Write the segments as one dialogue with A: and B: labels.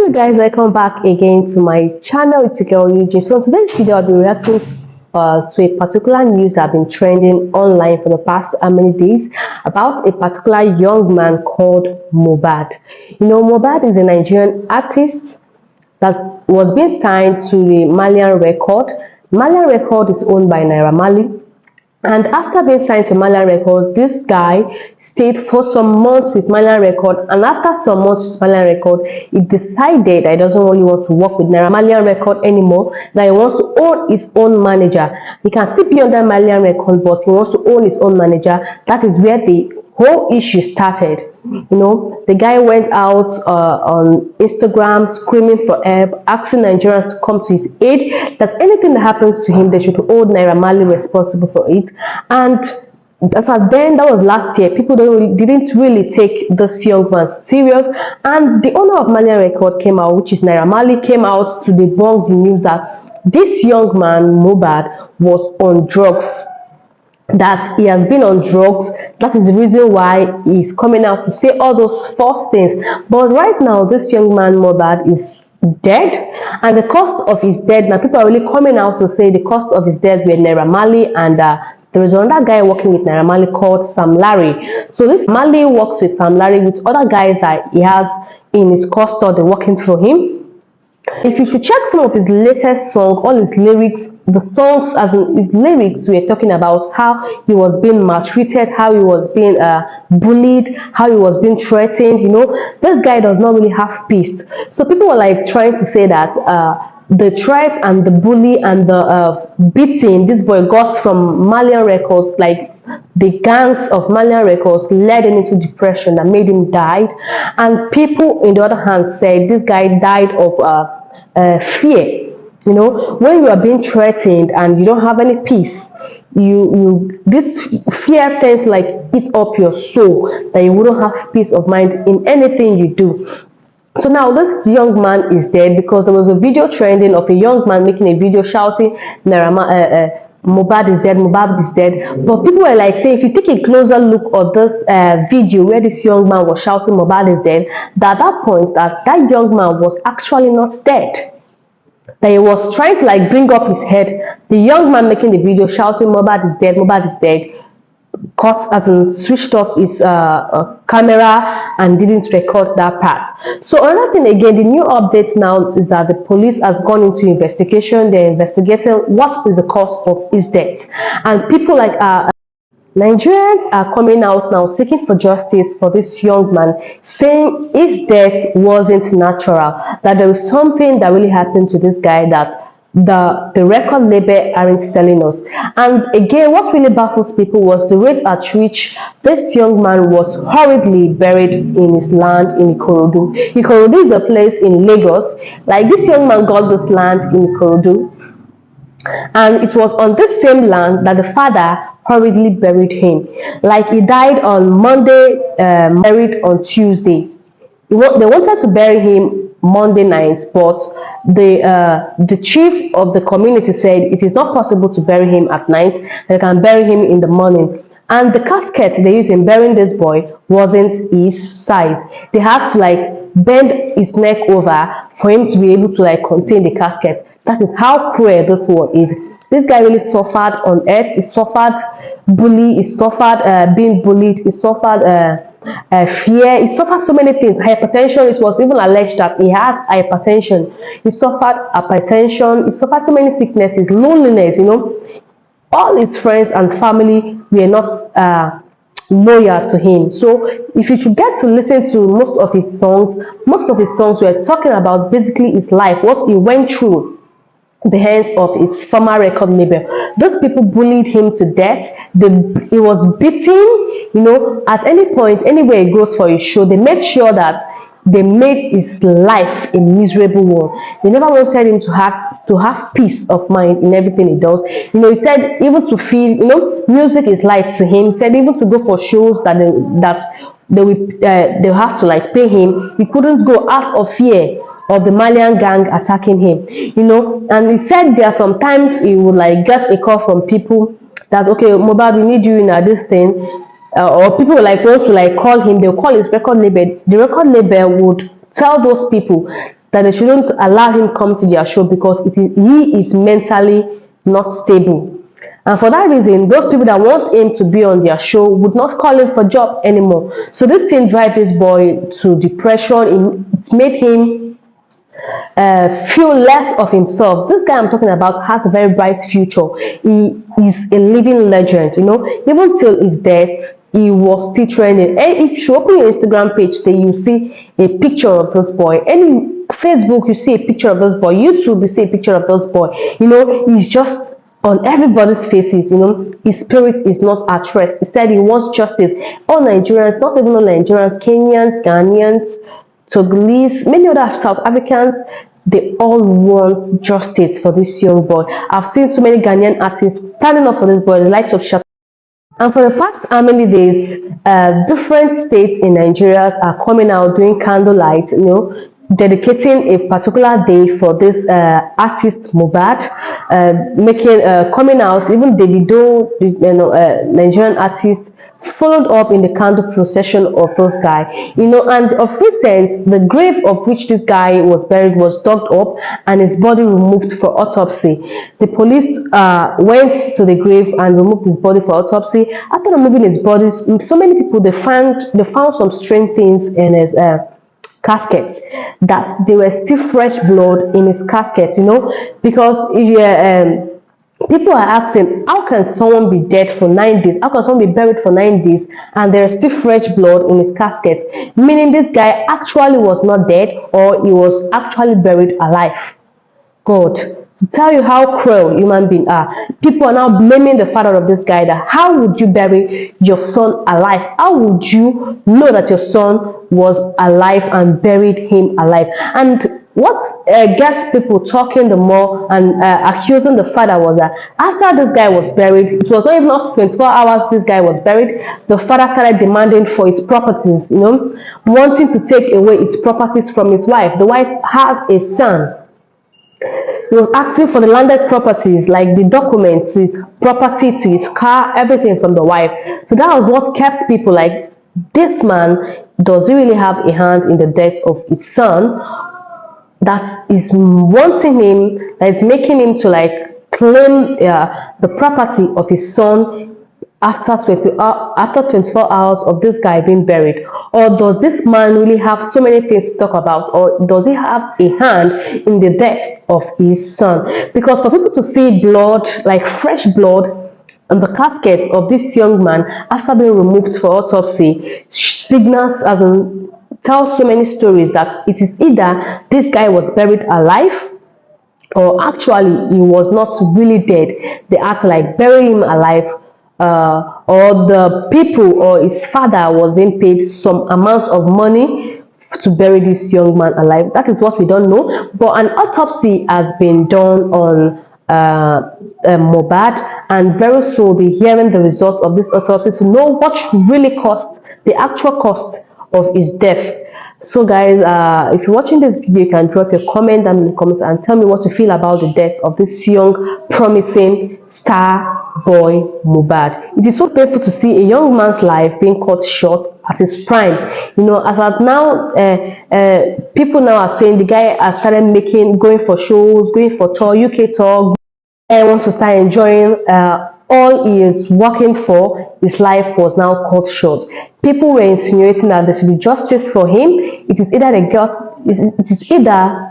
A: Hello guys, welcome back again to my channel. It's your girl Eugene. So in today's video I'll be reacting to a particular news that have been trending online for the past how many days about a particular young man called Mohbad. You know, Mohbad is a Nigerian artist that was being signed to the Malian record. Malian record is owned by Naira Marley. And after being signed to Malian Record, this guy stayed for some months with Malian Record. And after some months with Malian Record, he decided that he doesn't really want to work with Malian Record anymore. That he wants to own his own manager. He can still be under Malian Record, but he wants to own his own manager. That is where the whole issue started. You know, the guy went out on Instagram screaming for help, asking Nigerians to come to his aid, that anything that happens to him, they should hold Naira Marley responsible for it. And as at then, that was last year, people didn't really take this young man serious. And the owner of Malian Record came out, which is Naira Marley, came out to debunk the news that this young man, Mohbad, was on drugs. That he has been on drugs. That is the reason why he's coming out to say all those false things. But right now, this young man Mohbad is dead, and the cost of his death, now people are really coming out to say the cost of his death were Naira Marley, and there is another guy working with Naira Marley called Sam Larry. So this Marley works with Sam Larry with other guys that he has in his custody working for him. If you should check some of his latest songs, all his lyrics, the songs as in his lyrics, we're talking about how he was being maltreated, how he was being bullied, how he was being threatened. You know, this guy does not really have peace. So people were like trying to say that the threat and the bully and the beating this boy got from Malian Records, like the gangs of Malian Records, led him into depression that made him die. And people, on the other hand, said this guy died of fear. You know, when you are being threatened and you don't have any peace, this fear tends to like eat up your soul, that you wouldn't have peace of mind in anything you do. So now this young man is dead because there was a video trending of a young man making a video shouting Mohbad is dead, Mohbad is dead. But people were like saying, if you take a closer look at this video where this young man was shouting Mohbad is dead, that at that point that young man was actually not dead. That he was trying to like bring up his head. The young man making the video shouting Mohbad is dead, Mohbad is dead, cut as in switched off his camera and didn't record that part. So another thing again, the new update now is that the police has gone into investigation. They're investigating what is the cause of his death, and people like Nigerians are coming out now seeking for justice for this young man, saying his death wasn't natural, that there is something that really happened to this guy that the record label aren't telling us. And again, what really baffles people was the rate at which this young man was hurriedly buried in his land in Ikorodu. Ikorodu is a place in Lagos. Like, this young man got this land in Ikorodu, and it was on this same land that the father hurriedly buried him. Like, he died on Monday, buried on Tuesday. They wanted to bury him Monday night, but the chief of the community said it is not possible to bury him at night. They can bury him in the morning. And the casket they used in burying this boy wasn't his size. They had to like bend his neck over for him to be able to like contain the casket. That is how cruel this one is. This guy really suffered on earth. He suffered bully. He suffered being bullied. He suffered fear. He suffered so many things. Hypertension. It was even alleged that he has hypertension. He suffered hypertension. He suffered so many sicknesses, loneliness. You know, all his friends and family were not loyal to him. So if you should get to listen to most of his songs were talking about basically his life, what he went through the hands of his former record label. Those people bullied him to death. He was beaten, you know, at any point, anywhere he goes for a show. They made sure that they made his life a miserable one. They never wanted him to have peace of mind in everything he does. You know, he said even to feel, you know, music is life to him. He said even to go for shows that they have to like pay him, he couldn't go out of fear of the Malian gang attacking him, you know. And he said there are sometimes he would like get a call from people that, okay, Mohbad, we need you in this thing, or people like want to like call him. They'll call his record label. The record label would tell those people that they shouldn't allow him come to their show because he is mentally not stable. And for that reason, those people that want him to be on their show would not call him for job anymore. So this thing drive this boy to depression. It made him feel less of himself. This guy I'm talking about has a very bright future. He is a living legend, even till his death he was still trending. And if you open your Instagram page today, you see a picture of this boy. Any Facebook, you see a picture of this boy. YouTube, you see a picture of this boy. He's just on everybody's faces. His spirit is not at rest. He said he wants justice. All Nigerians, not even all Nigerians, Kenyans, Ghanaians, Togolese, many other South Africans, they all want justice for this young boy. I've seen so many Ghanaian artists standing up for this boy, the likes of Shaka. And for the past how many days, different states in Nigeria are coming out doing candlelight, dedicating a particular day for this artist Mohbad, making coming out. Even Davido, Nigerian artist, followed up in the candle procession of this guy. And of recent, the grave of which this guy was buried was dug up and his body removed for autopsy. The police went to the grave and removed his body for autopsy. After removing his body, so many people they found some strange things in his caskets, that there were still fresh blood in his casket, because people are asking, how can someone be dead for 9 days? How can someone be buried for 9 days and there's still fresh blood in his casket? Meaning this guy actually was not dead, or he was actually buried alive. God, to tell you how cruel human beings are. People are now blaming the father of this guy, that how would you bury your son alive? How would you know that your son was alive and buried him alive? And what gets people talking the more and accusing the father was that after this guy was buried, it was not even up to 24 hours this guy was buried, the father started demanding for his properties, wanting to take away his properties from his wife. The wife has a son. He was asking for the landed properties, like the documents to his property, to his car, everything from the wife. So that was what kept people like, this man, does he really have a hand in the death of his son? That is wanting him, that is making him to like claim the property of his son after 24 hours of this guy being buried? Or does this man really have so many things to talk about? Or does he have a hand in the death of his son? Because for people to see blood, like fresh blood, on the casket of this young man after being removed for autopsy, signals as in tells so many stories that it is either this guy was buried alive, or actually he was not really dead. They had to like bury him alive, or the people or his father was being paid some amount of money to bury this young man alive. That is what we don't know. But an autopsy has been done on Mohbad, and very soon we'll be hearing the result of this autopsy to know what really cost, the actual cost of his death. So guys, if you're watching this video, you can drop a comment down in the comments and tell me what you feel about the death of this young promising star boy Mohbad. It is so painful to see a young man's life being cut short at his prime. As of now, people now are saying the guy has started going for shows, going for tour, UK tour, and wants to start enjoying all he is working for. His life was now cut short. People were insinuating that there should be justice for him. It is either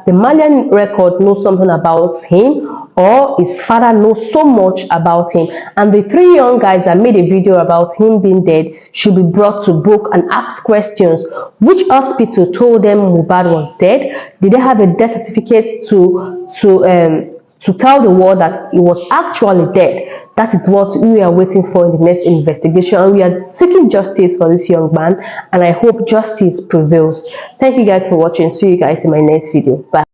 A: the Malian record knows something about him, or his father knows so much about him. And the 3 young guys that made a video about him being dead should be brought to book and asked questions. Which hospital told them Mohbad was dead? Did they have a death certificate to tell the world that he was actually dead? That is what we are waiting for in the next investigation, and we are seeking justice for this young man, and I hope justice prevails. Thank you guys for watching. See you guys in my next video. Bye.